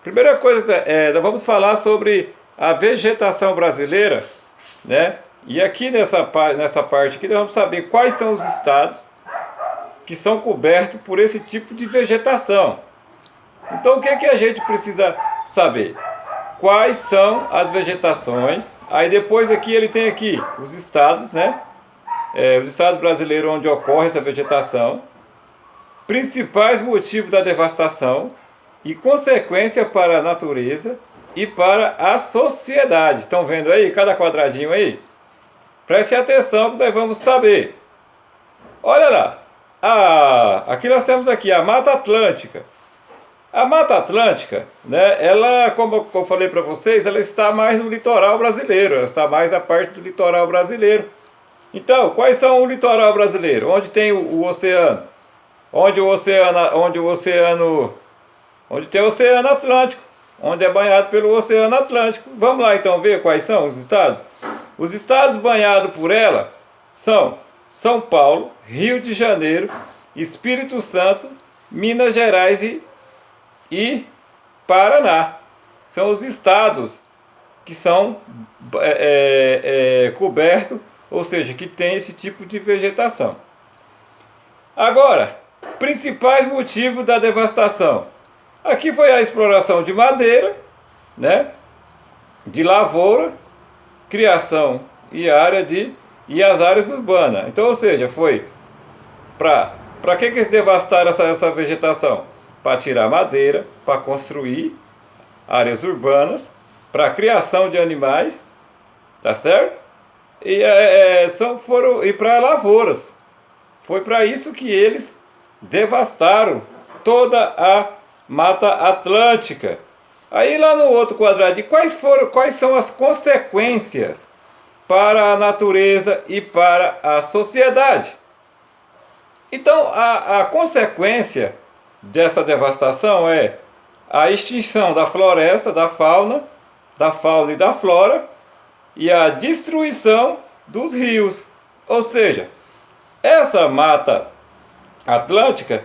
Primeira coisa, nós vamos falar sobre a vegetação brasileira, né? E aqui nessa parte aqui nós vamos saber quais são os estados que são cobertos por esse tipo de vegetação. Então o que é que a gente precisa saber? Quais são as vegetações? Aí depois aqui ele tem aqui os estados, né? Os estados brasileiros onde ocorre essa vegetação, principais motivos da devastação e consequência para a natureza e para a sociedade. Estão vendo aí cada quadradinho aí? Preste atenção que nós vamos saber. Olha lá. Aqui nós temos aqui a Mata Atlântica. A Mata Atlântica, né, ela, como eu falei para vocês, ela está mais no litoral brasileiro, ela está mais na parte do litoral brasileiro. Então, quais são o litoral brasileiro? Onde tem o oceano? Onde tem o Oceano Atlântico, onde é banhado pelo Oceano Atlântico. Vamos lá então ver quais são os estados? Os estados banhados por ela são São Paulo, Rio de Janeiro, Espírito Santo, Minas Gerais e Paraná. São os estados que são cobertos, ou seja, que tem esse tipo de vegetação. Agora, principais motivos da devastação. Aqui foi a exploração de madeira, né, de lavoura, criação e as áreas urbanas. Então, ou seja, foi para que eles devastaram essa vegetação? Para tirar madeira, para construir áreas urbanas, para a criação de animais, tá certo? E para lavouras. Foi para isso que eles devastaram toda a Mata Atlântica. Aí lá no outro quadradinho, quais são as consequências para a natureza e para a sociedade? Então, a consequência dessa devastação é a extinção da floresta, da fauna e da flora e a destruição dos rios. Ou seja, essa Mata Atlântica,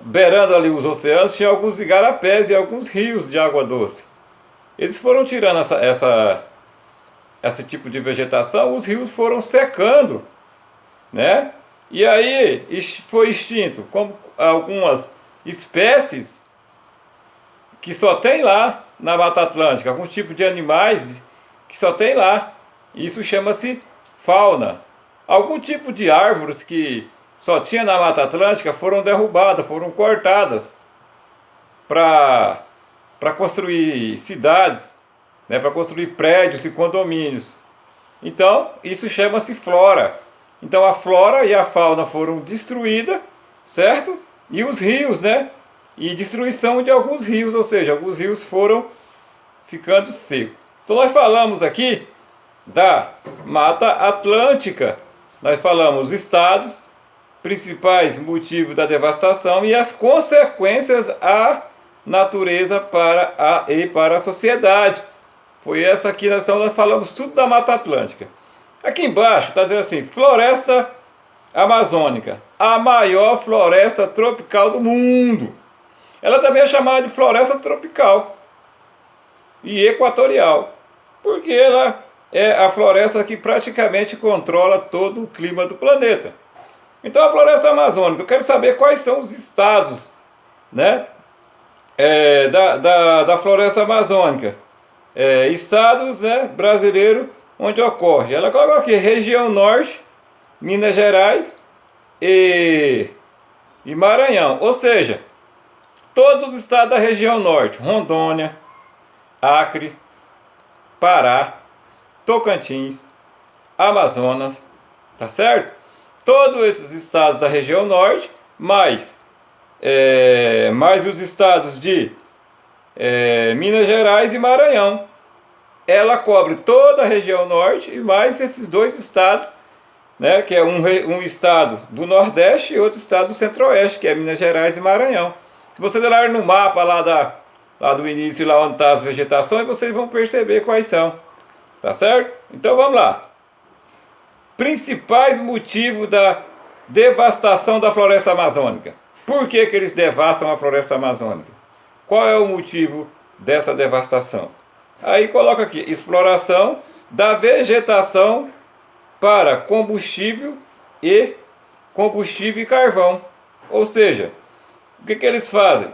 beirando ali os oceanos, tinha alguns igarapés e alguns rios de água doce. Eles foram tirando esse tipo de vegetação, os rios foram secando, né? E aí foi extinto, como algumas espécies que só tem lá na Mata Atlântica, alguns tipos de animais que só tem lá. Isso chama-se fauna. Algum tipo de árvores que só tinha na Mata Atlântica foram derrubadas, foram cortadas para construir cidades, né, para construir prédios e condomínios. Então, isso chama-se flora. Então, a flora e a fauna foram destruídas, certo? E os rios, né? E destruição de alguns rios, ou seja, alguns rios foram ficando secos. Então, nós falamos aqui da Mata Atlântica. Nós falamos os estados, principais motivos da devastação e as consequências à natureza e para a sociedade. Foi essa aqui, nós falamos tudo da Mata Atlântica. Aqui embaixo está dizendo assim, floresta amazônica, a maior floresta tropical do mundo. Ela também é chamada de floresta tropical e equatorial, porque ela é a floresta que praticamente controla todo o clima do planeta. Então a floresta amazônica, eu quero saber quais são os estados, né, da floresta amazônica. Estados, né, brasileiros onde ocorre. Ela coloca aqui região norte, Minas Gerais e Maranhão. Ou seja, todos os estados da região norte, Rondônia, Acre, Pará, Tocantins, Amazonas, tá certo? Todos esses estados da região norte, mais os estados de Minas Gerais e Maranhão. Ela cobre toda a região norte e mais esses dois estados, né, que é um estado do Nordeste e outro estado do Centro-Oeste, que é Minas Gerais e Maranhão. Se vocês olharem no mapa lá do início, lá onde está as vegetações, vocês vão perceber quais são. Tá certo? Então vamos lá. Principais motivos da devastação da floresta amazônica. Por que eles devastam a floresta amazônica? Qual é o motivo dessa devastação? Aí coloca aqui, exploração da vegetação para combustível e carvão. Ou seja, o que eles fazem?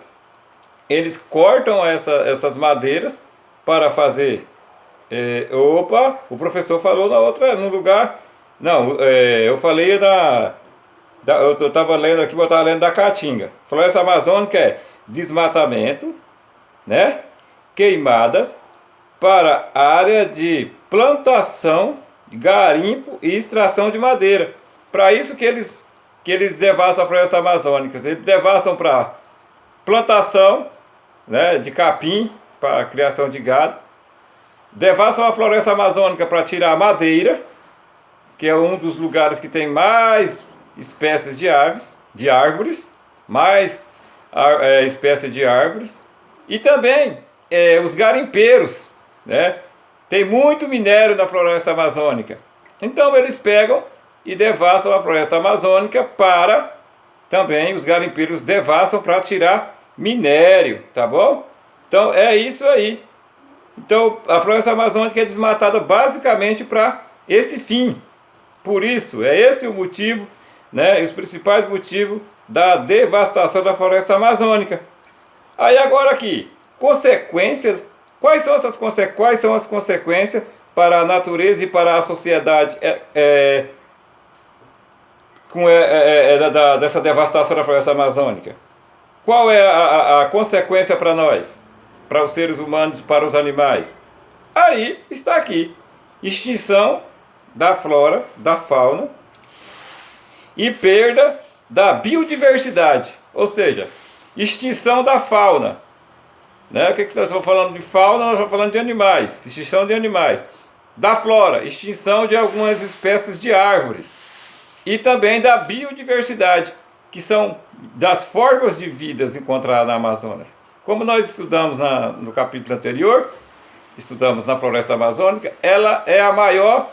Eles cortam essas madeiras para fazer... o professor falou no lugar... Não, eu falei eu estava lendo aqui, eu estava lendo da Caatinga. Floresta amazônica é desmatamento, né? Queimadas para área de plantação, garimpo e extração de madeira. Para isso que eles devassam a floresta amazônica. Eles devassam para plantação, né, de capim, para criação de gado. Devassam a floresta amazônica para tirar madeira, que é um dos lugares que tem mais espécies de árvores, mais espécies de árvores. E também os garimpeiros, né? Tem muito minério na floresta amazônica. Então eles pegam e devassam a floresta amazônica para... Também os garimpeiros devassam para tirar minério, tá bom? Então é isso aí. Então a floresta amazônica é desmatada basicamente para esse fim. Por isso, é esse o motivo, né? Os principais motivos da devastação da floresta amazônica. Aí agora aqui, consequências. Quais são as consequências para a natureza e para a sociedade dessa devastação da floresta amazônica? Qual é a consequência para nós? Para os seres humanos e para os animais? Aí está aqui. Extinção da flora, da fauna e perda da biodiversidade. Ou seja, extinção da fauna. Né? O que nós estamos falando de fauna? Nós estamos falando de animais, extinção de animais. Da flora, extinção de algumas espécies de árvores. E também da biodiversidade, que são das formas de vida encontradas na Amazonas. Como nós estudamos no capítulo anterior, estudamos na floresta amazônica, ela é a maior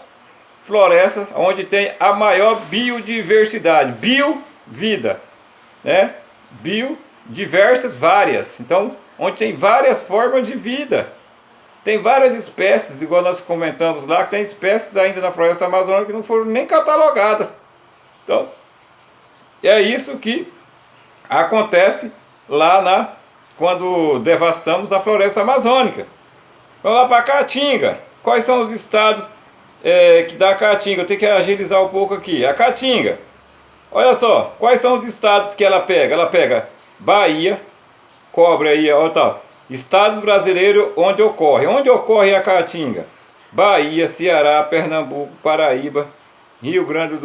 floresta onde tem a maior biodiversidade. Bio-vida, né? Biodiversas, várias. Então, onde tem várias formas de vida. Tem várias espécies, igual nós comentamos lá, que tem espécies ainda na floresta amazônica que não foram nem catalogadas. Então, é isso que acontece lá quando devastamos a floresta amazônica. Vamos lá para a Caatinga. Quais são os estados que dá a Caatinga? Eu tenho que agilizar um pouco aqui. A Caatinga, olha só, quais são os estados que ela pega? Ela pega Bahia, cobre aí, ó, tá. Estados brasileiros onde ocorre a Caatinga: Bahia, Ceará, Pernambuco, Paraíba, Rio Grande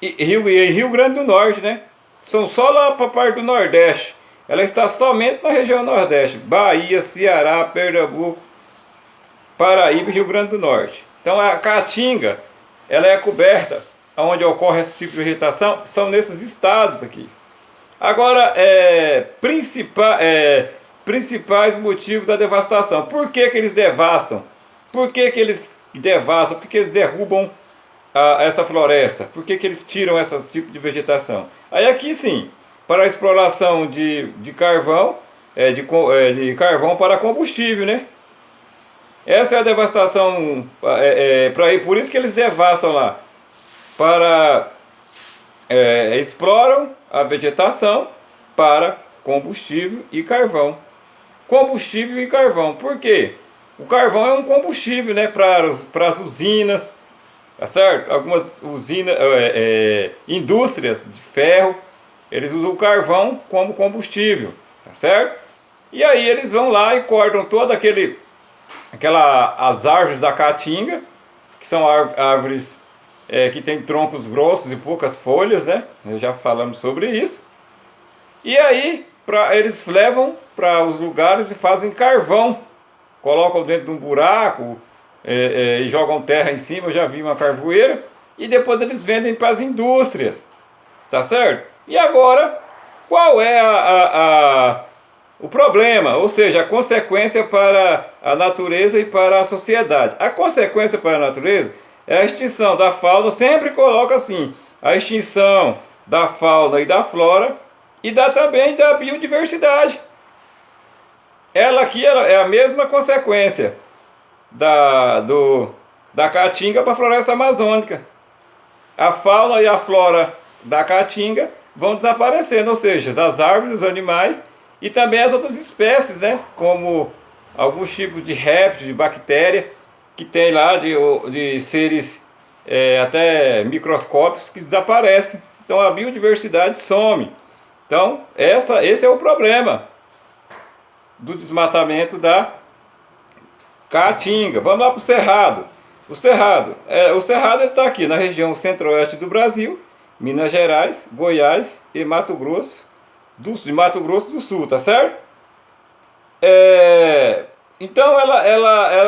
e Rio Grande do Norte, né? São só lá para a parte do Nordeste. Ela está somente na região Nordeste: Bahia, Ceará, Pernambuco, Paraíba e Rio Grande do Norte. Então a Caatinga, ela é coberta, onde ocorre esse tipo de vegetação, são nesses estados aqui. Agora, principais motivos da devastação. Por que eles devastam? Por que eles devastam? Por que eles derrubam essa floresta? Por que eles tiram esse tipo de vegetação? Aí aqui sim, para a exploração de carvão, de carvão para combustível, né? Essa é a devastação, por isso que eles devastam lá. Exploram a vegetação para combustível e carvão. Combustível e carvão. Por quê? O carvão é um combustível, né, para as usinas, tá certo? Algumas usinas, indústrias de ferro, eles usam o carvão como combustível, tá certo? E aí eles vão lá e cortam todo as árvores da Caatinga, que são árvores que tem troncos grossos e poucas folhas, né? Já falamos sobre isso. E aí eles levam para os lugares e fazem carvão. Colocam dentro de um buraco e jogam terra em cima. Eu já vi uma carvoeira. E depois eles vendem para as indústrias. Tá certo? E agora, qual é o problema? Ou seja, a consequência para a natureza e para a sociedade. A consequência para a natureza é a extinção da fauna. Sempre coloca assim: a extinção da fauna e da flora, e também da biodiversidade. Ela aqui é a mesma consequência da caatinga para a floresta amazônica. A fauna e a flora da caatinga vão desaparecendo, ou seja, as árvores, os animais e também as outras espécies, né? Como alguns tipos de répteis, de bactéria, que tem lá de seres até microscópicos que desaparecem. Então a biodiversidade some. Então esse é o problema do desmatamento da caatinga. Vamos lá para o cerrado. O cerrado está aqui na região centro-oeste do Brasil, Minas Gerais, Goiás e Mato Grosso do Sul, tá certo? Então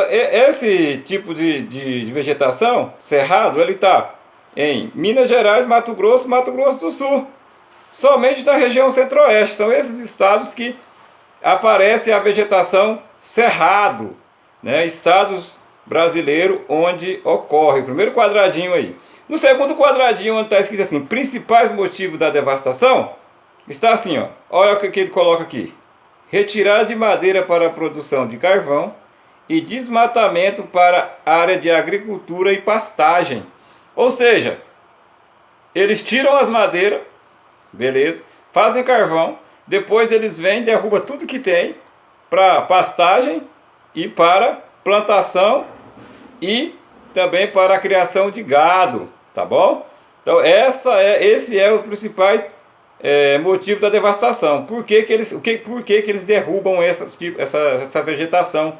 esse tipo de vegetação, cerrado, ele está em Minas Gerais, Mato Grosso do Sul. Somente da região centro-oeste. São esses estados que aparece a vegetação cerrado, né? Estados brasileiros onde ocorre. O primeiro quadradinho aí. No segundo quadradinho, onde está escrito assim, principais motivos da devastação, está assim, ó. Olha o que ele coloca aqui. Retirada de madeira para a produção de carvão e desmatamento para área de agricultura e pastagem. Ou seja, eles tiram as madeiras, beleza, fazem carvão, depois eles vêm, derrubam tudo que tem para pastagem e para plantação e também para a criação de gado, tá bom? Então esse é os principais motivos da devastação. Por que eles derrubam essa vegetação?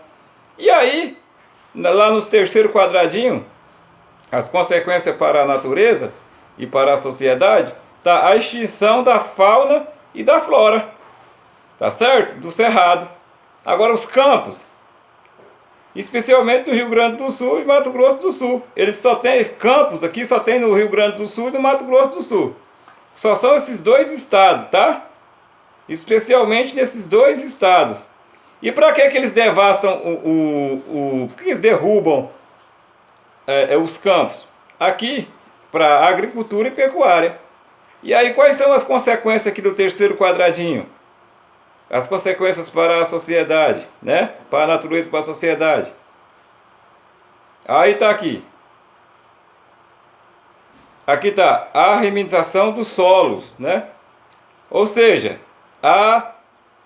E aí, lá nos terceiro quadradinho, as consequências para a natureza e para a sociedade, tá a extinção da fauna e da flora, tá certo? Do cerrado. Agora os campos, especialmente no Rio Grande do Sul e Mato Grosso do Sul. Eles só tem campos aqui, só tem no Rio Grande do Sul e no Mato Grosso do Sul. Só são esses dois estados, tá? Especialmente nesses dois estados. E para que eles devassam por que eles derrubam os campos? Aqui, para agricultura e pecuária. E aí, quais são as consequências aqui do terceiro quadradinho? As consequências para a sociedade, né? Para a natureza e para a sociedade. Aí está aqui. Aqui está a arenização dos solos, né? Ou seja, a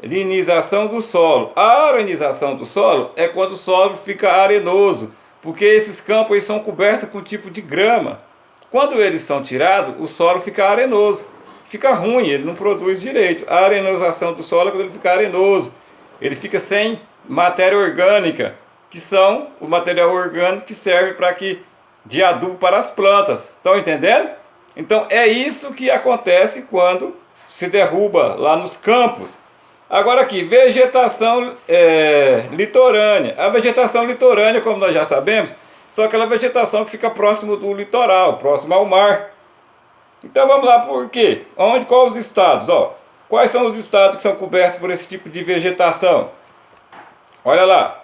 arenização do solo. A arenização do solo é quando o solo fica arenoso, porque esses campos aí são cobertos com tipo de grama. Quando eles são tirados, o solo fica arenoso, fica ruim, ele não produz direito. A arenização do solo é quando ele fica arenoso, ele fica sem matéria orgânica, que são o material orgânico que serve de adubo para as plantas. Estão entendendo? Então é isso que acontece quando se derruba lá nos campos. Agora aqui, vegetação litorânea. A vegetação litorânea, como nós já sabemos, são aquela vegetação que fica próximo do litoral, próximo ao mar. Então vamos lá, por quê? Quais os estados? Quais são os estados que são cobertos por esse tipo de vegetação? Olha lá,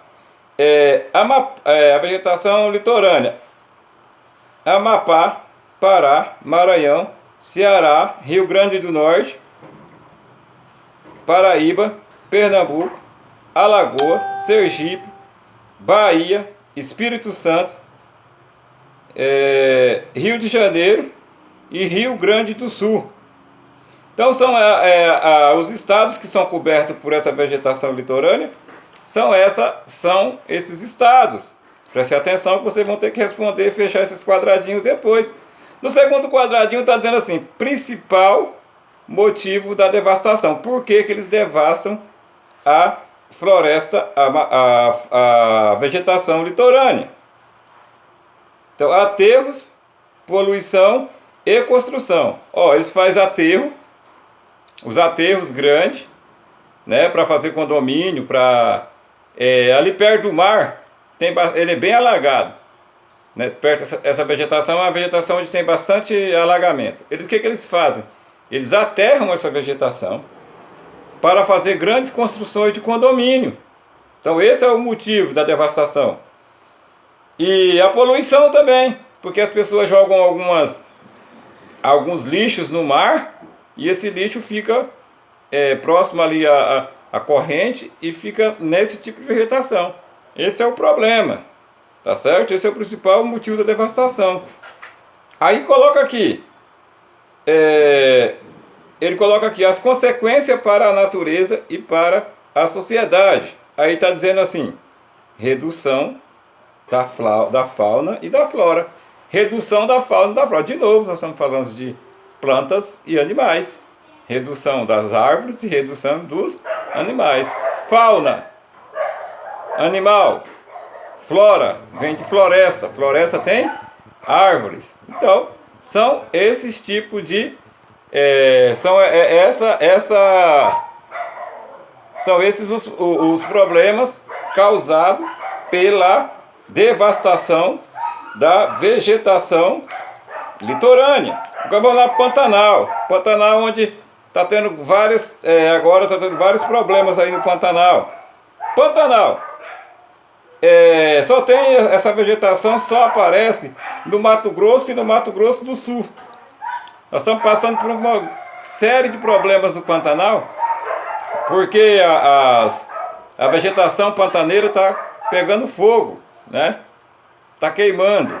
a vegetação litorânea: Amapá, Pará, Maranhão, Ceará, Rio Grande do Norte, Paraíba, Pernambuco, Alagoas, Sergipe, Bahia, Espírito Santo, Rio de Janeiro e Rio Grande do Sul. Então são os estados que são cobertos por essa vegetação litorânea, são esses estados. Preste atenção que vocês vão ter que responder e fechar esses quadradinhos depois. No segundo quadradinho está dizendo assim: principal motivo da devastação. Por que eles devastam a floresta, a vegetação litorânea? Então, aterros, poluição e construção. Eles fazem aterro, os aterros grandes, né, para fazer condomínio, ali perto do mar, ele é bem alagado, né? Perto essa vegetação é uma vegetação onde tem bastante alagamento. O que eles fazem? Eles aterram essa vegetação para fazer grandes construções de condomínio. Então esse é o motivo da devastação. E a poluição também, porque as pessoas jogam alguns lixos no mar e esse lixo fica próximo ali a corrente e fica nesse tipo de vegetação. Esse é o problema, tá certo? Esse é o principal motivo da devastação. Aí coloca aqui, ele coloca aqui as consequências para a natureza e para a sociedade. Aí está dizendo assim, redução da fauna e da flora. Redução da fauna e da flora. De novo, nós estamos falando de plantas e animais. Redução das árvores e redução dos animais. Fauna, animal. Flora, vem de floresta. Floresta tem árvores. Então, são esses tipos de... são esses os problemas causados pela devastação da vegetação litorânea. Agora vamos lá para o Pantanal. Pantanal, onde está tendo vários, agora está tendo vários problemas aí no Pantanal. Pantanal, só tem essa vegetação, só aparece no Mato Grosso e no Mato Grosso do Sul. Nós estamos passando por uma série de problemas no Pantanal, porque a vegetação pantaneira está pegando fogo, né? Está queimando.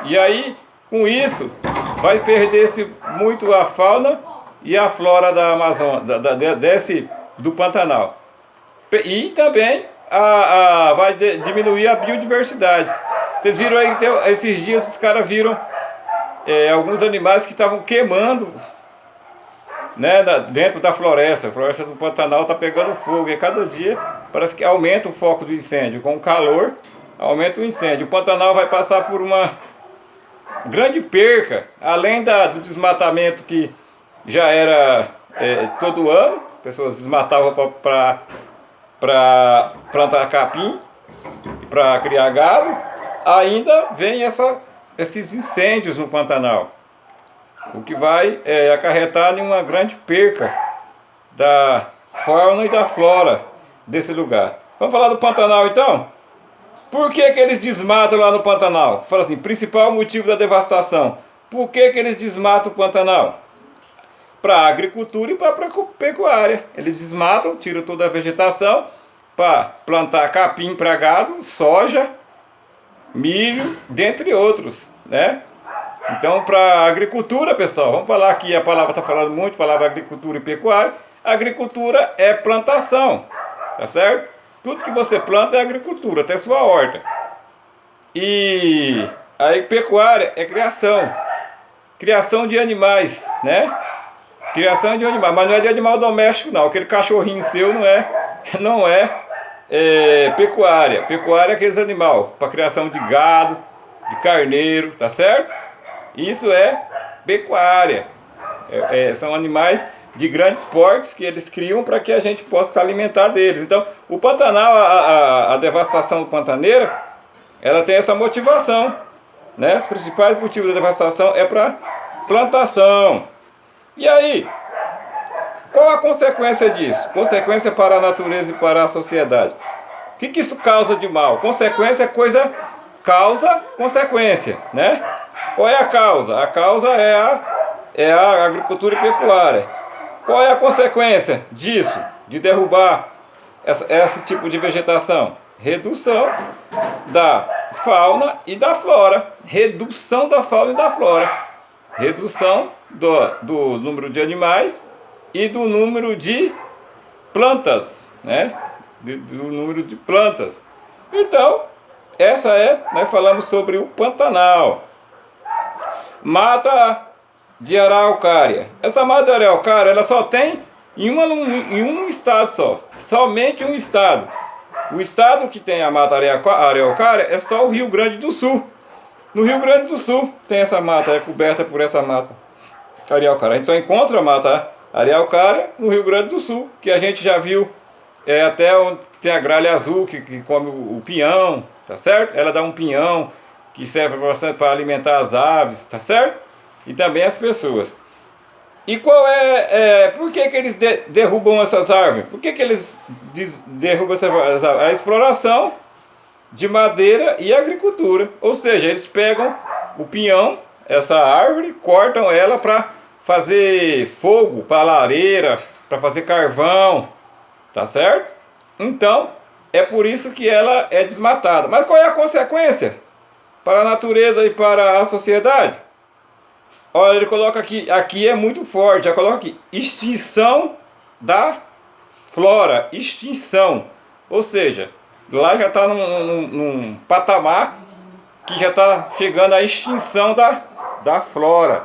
E aí, com isso, vai perder-se muito a fauna e a flora da Amazônia, do Pantanal. E também vai diminuir a biodiversidade. Vocês viram aí, esses dias os caras viram alguns animais que estavam queimando, né, dentro da floresta. A floresta do Pantanal está pegando fogo e cada dia parece que aumenta o foco do incêndio. Com o calor, aumenta o incêndio. O Pantanal vai passar por uma grande perca, além do desmatamento que já era todo ano. Pessoas desmatavam para plantar capim, para criar gado. Ainda vem esses incêndios no Pantanal, o que vai acarretar em uma grande perca da fauna e da flora desse lugar. Vamos falar do Pantanal então? Por que eles desmatam lá no Pantanal? Fala assim, principal motivo da devastação. Por que eles desmatam o Pantanal? Para a agricultura e para a pecuária. Eles desmatam, tiram toda a vegetação para plantar capim para gado, soja, milho, dentre outros, né? Então, para a agricultura, pessoal, vamos falar aqui, a palavra está falando muito, a palavra agricultura e pecuária. Agricultura é plantação, tá certo? Tudo que você planta é agricultura, até sua horta. E aí pecuária é criação. Criação de animais, né? Criação de animais, mas não é de animal doméstico não. Aquele cachorrinho seu não é pecuária. Pecuária é aqueles animais para criação de gado, de carneiro, tá certo? Isso é pecuária. São animais de grandes portes que eles criam para que a gente possa se alimentar deles. Então, o Pantanal, a devastação pantaneira, ela tem essa motivação, né? Os principais motivos da devastação é para plantação. E aí, qual a consequência disso? Consequência para a natureza e para a sociedade. O que isso causa de mal? Consequência é coisa... Causa, consequência, né? Qual é a causa? A causa é a agricultura e pecuária. Qual é a consequência disso? De derrubar esse tipo de vegetação? Redução da fauna e da flora. Redução da fauna e da flora. Redução do número de animais e do número de plantas, né? Do número de plantas. Então, nós falamos sobre o Pantanal. Mata de araucária. Essa mata de araucária, ela só tem em um estado só. Somente um estado. O estado que tem a mata araucária é só o Rio Grande do Sul. No Rio Grande do Sul tem essa mata, é coberta por essa mata araucária. A gente só encontra a mata araucária no Rio Grande do Sul, que a gente já viu até onde tem a gralha azul que come o pinhão, tá certo? Ela dá um pinhão que serve para alimentar as aves, tá certo? E também as pessoas. E qual por que eles derrubam essas árvores? Por que eles derrubam essas árvores? A exploração de madeira e agricultura. Ou seja, eles pegam o pinhão, essa árvore, cortam ela para fazer fogo, para lareira, para fazer carvão, Tá certo? Então, é por isso que ela é desmatada. Mas qual é a consequência para a natureza e para a sociedade? Olha, ele coloca aqui é muito forte, já coloca aqui, extinção da flora, extinção. Ou seja, lá já está num patamar que já está chegando à extinção da flora.